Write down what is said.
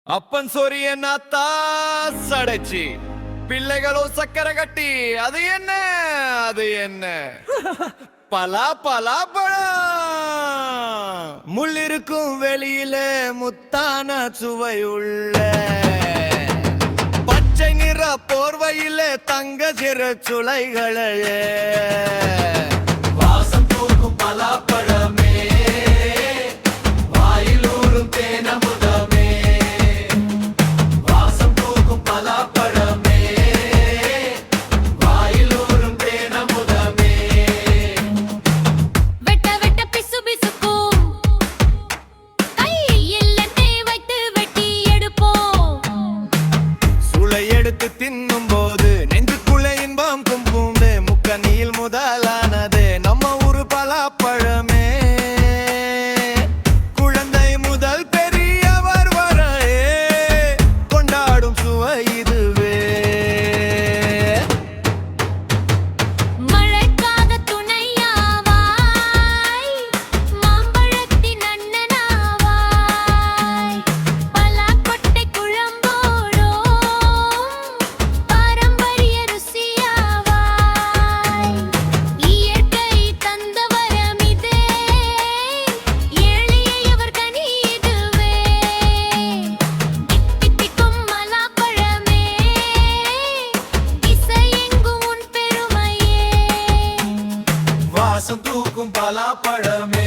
அப்பன் சோரிய நாத்தா சடைச்சி பிள்ளைகளோ சக்கரை கட்டி அது என்ன அது என்ன பலா பலா பழம் முள்ளிருக்கும் வெளியில முத்தான சுவை உள்ள பச்சை நிற போர்வையில தங்க சிற சுளைகளே வாசம் தூக்கும் பலாப்பழமே வாயிலூரும் தேனமுதமே வாசம் தூக்கும் பலாப்பழமே வாயிலூரும் தேனமுதமே வெட்ட வெட்ட பிசு பிசுக்கும் கையில் எண்ணெய் வைத்து வெட்டி எடுப்போம் சுளை எடுத்து தின்னும் போது நெஞ்சுக்குள்ளே இன்பம் கும்புமே முக்கனியில் முதலானது நம்ம ஊரு பலாப்பழமே குழந்தை முதல் பெரியவர் வரையே கொண்டாடும் சுவை இதுவே மழைக்காக துணையாவாய் மாம்பழத்தின் அண்ணனாவாய் பலாக்கொட்டை குழம்போடோ பாரம்பரிய ருசியாவாய் இயற்கை தந்த வரம் இதே எளியவர் கனி இதுவே தித்திக்கும் மலாப்பழமே இசையெங்கும் உன் பெருமையே வாசம் தூக்கும் பலாப்பழமே